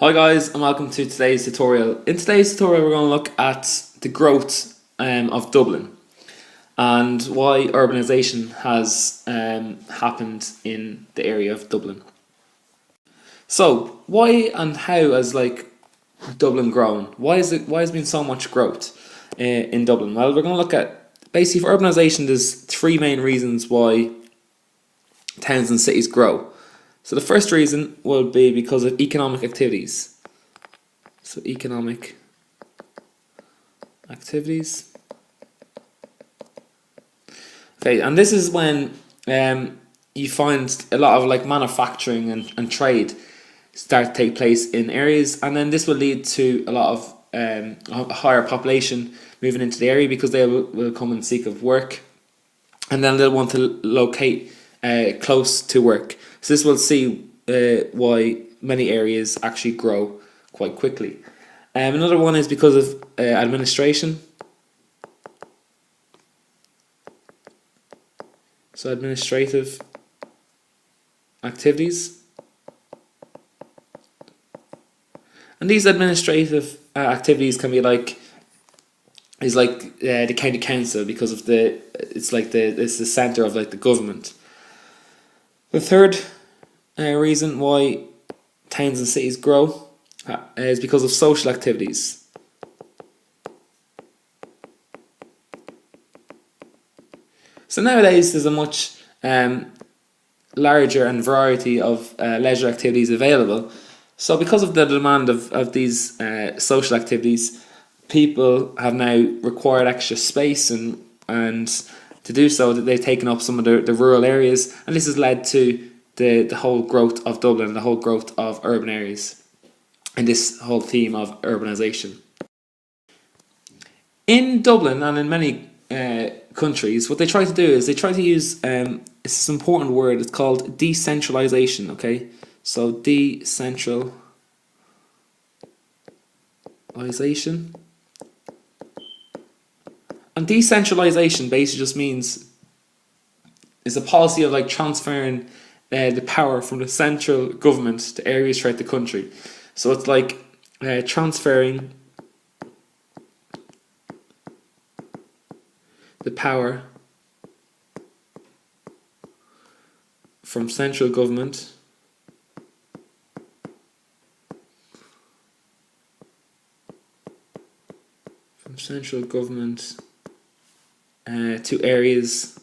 Hi guys and welcome to today's tutorial. In today's tutorial we're going to look at the growth of Dublin and why urbanisation has happened in the area of Dublin. So why and how has Dublin grown? Why has been so much growth in Dublin? Well, we're going to look at basically for urbanisation there's three main reasons why towns and cities grow. So the first reason will be because of economic activities. So economic activities. Okay, and this is when you find a lot of manufacturing and trade start to take place in areas, and then this will lead to a lot of a higher population moving into the area because they will come and seek of work, and then they'll want to locate close to work. So this will see why many areas actually grow quite quickly. Another one is because of administration. So administrative activities. And these administrative activities can be the county council, because of it's the centre of the government. The third reason why towns and cities grow is because of social activities. So nowadays there's a much larger and variety of leisure activities available. So because of the demand of these social activities, people have now required extra space and to do so that they've taken up some of the rural areas, and this has led to the whole growth of Dublin, the whole growth of urban areas, and this whole theme of urbanisation. In Dublin and in many countries, what they try to do is they try to use it's this important word. It's called decentralization. Okay, so decentralization, and decentralization basically just means it's a policy of transferring the power from the central government to areas throughout the country. So it's transferring the power from central government to areas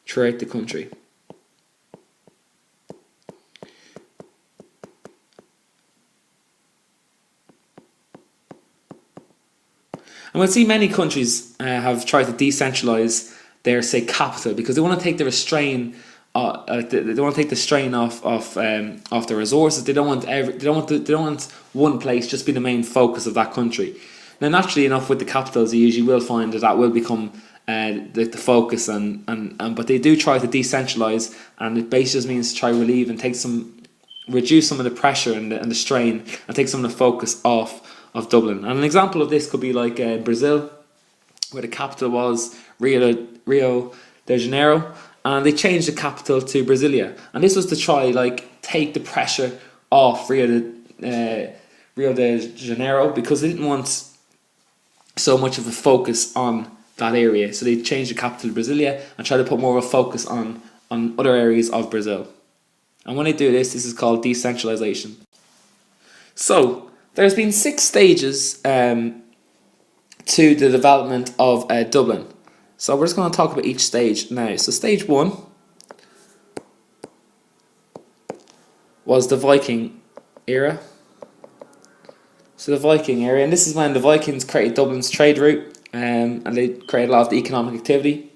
throughout the country. And we'll see many countries have tried to decentralise their, say, capital, because they want to take the strain off the resources. They don't want one place just be the main focus of that country. Now, naturally enough, with the capitals, you usually will find that will become the focus, but they do try to decentralise, and it basically just means to try relieve and reduce some of the pressure and the strain, and take some of the focus off of Dublin. And an example of this could be Brazil, where the capital was Rio de Janeiro, and they changed the capital to Brasilia, and this was to try take the pressure off Rio de Janeiro, because they didn't want so much of a focus on that area. So they changed the capital to Brasilia and try to put more of a focus on other areas of Brazil. And when they do this is called decentralization. So there's been 6 stages to the development of Dublin. So we're just going to talk about each stage now. So stage 1 was the Viking era. So the Viking era, and this is when the Vikings created Dublin's trade route, and they created a lot of the economic activity.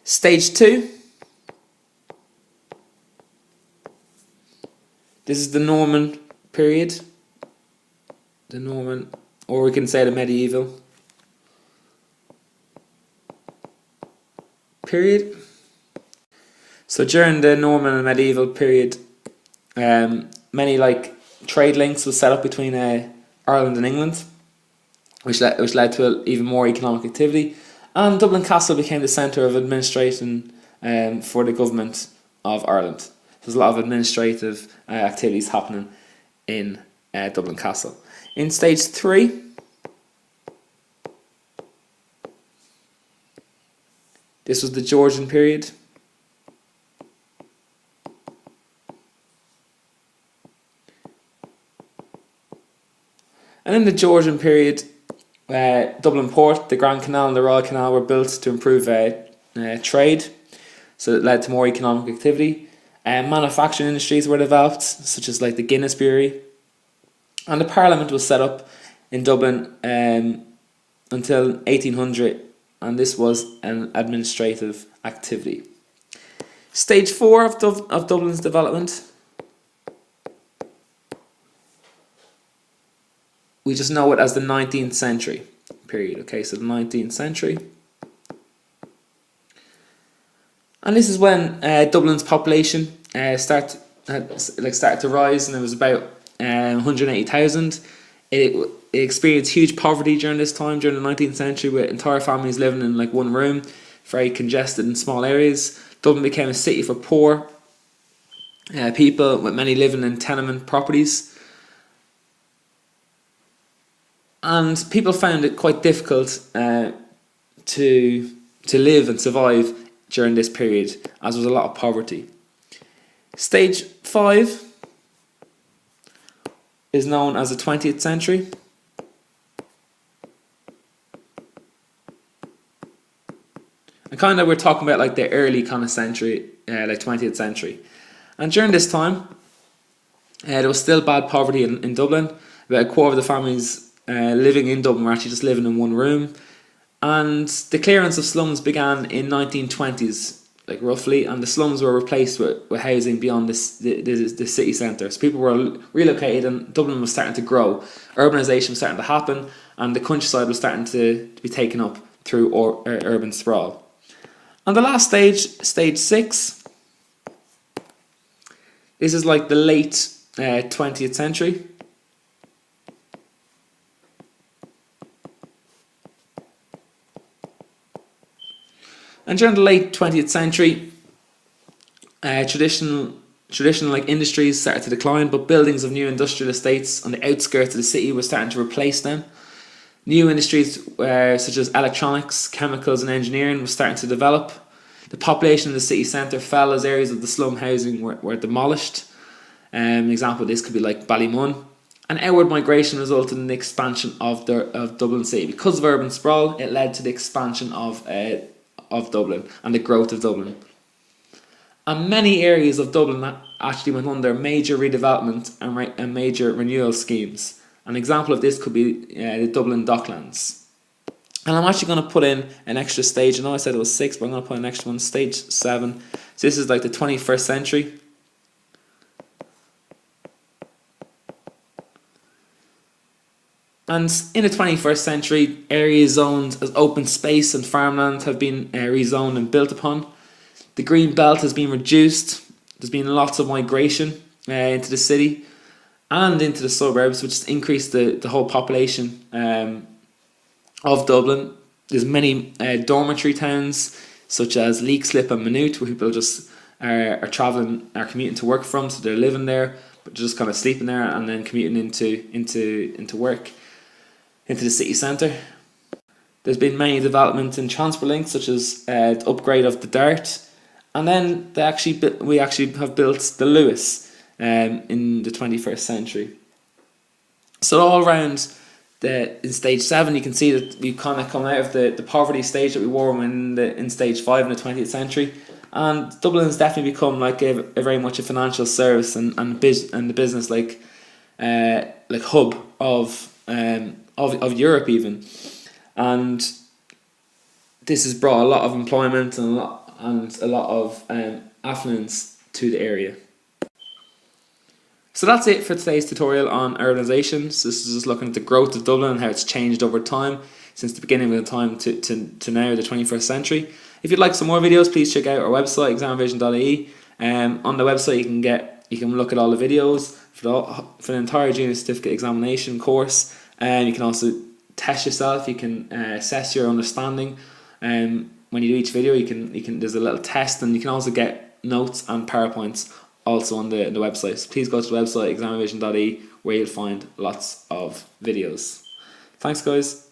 Stage 2, this is the Norman period. The Norman, or we can say the medieval period. So during the Norman and medieval period, many trade links was set up between Ireland and England, which led to even more economic activity, and Dublin Castle became the centre of administration for the government of Ireland. There's a lot of administrative activities happening in Dublin Castle. In stage 3, this was the Georgian period. And in the Georgian period, Dublin Port, the Grand Canal and the Royal Canal were built to improve trade, so it led to more economic activity. Manufacturing industries were developed, such as like the Guinness Brewery, and the Parliament was set up in Dublin until 1800, and this was an administrative activity. Stage 4 of Dublin's development, we just know it as the 19th century period. Okay, so the 19th century. And this is when Dublin's population started to rise, and it was about 180,000. It experienced huge poverty during this time, during the 19th century, with entire families living in like one room, very congested in small areas. Dublin became a city for poor people, with many living in tenement properties. And people found it quite difficult to live and survive during this period, as there was a lot of poverty. Stage 5 is known as the 20th century. And kind of we're talking about like the early kind of century, like 20th century. And during this time, there was still bad poverty in Dublin. About a quarter of the families living in Dublin were actually just living in one room. And the clearance of slums began in 1920s, like roughly, and the slums were replaced with housing beyond the city centre. So people were relocated, and Dublin was starting to grow. Urbanisation was starting to happen, and the countryside was starting to be taken up through urban sprawl. And the last stage, stage 6, this is like the late 20th century. And during the late 20th century, traditional like industries started to decline, but buildings of new industrial estates on the outskirts of the city were starting to replace them. New industries such as electronics, chemicals and engineering were starting to develop. The population of the city centre fell as areas of the slum housing were demolished. An example of this could be like Ballymun. And outward migration resulted in the expansion of Dublin City. Because of urban sprawl, it led to the expansion of Dublin and the growth of Dublin. And many areas of Dublin actually went under major redevelopment and major renewal schemes. An example of this could be the Dublin Docklands. And I'm actually going to put in an extra stage. I know I said it was 6, but I'm going to put an extra one, stage 7. So this is like the 21st century. And in the 21st century, areas zoned as open space and farmland have been rezoned and built upon. The green belt has been reduced. There's been lots of migration into the city and into the suburbs, which has increased the whole population of Dublin. There's many dormitory towns, such as Leixlip and Maynooth, where people just are commuting to work from, so they're living there, but just kind of sleeping there and then commuting into work, into the city centre. There's been many developments in transport links, such as the upgrade of the Dart, and then we actually have built the Lewis in the 21st century. So all around in stage 7, you can see that we kind of come out of the poverty stage that we were in stage 5 in the 20th century, and Dublin has definitely become like a very much a financial service and the business like hub of Europe even, and this has brought a lot of employment and a lot of affluence to the area. So that's it for today's tutorial on urbanisation. So this is just looking at the growth of Dublin and how it's changed over time since the beginning of the time to now, the 21st century. If you'd like some more videos, please check out our website, examvision.ie. On the website you can look at all the videos for the entire junior certificate examination course. You can also test yourself. You can assess your understanding. When you do each video, you can there's a little test, and you can also get notes and PowerPoints also on the website. So please go to the website examrevision.ie where you'll find lots of videos. Thanks guys.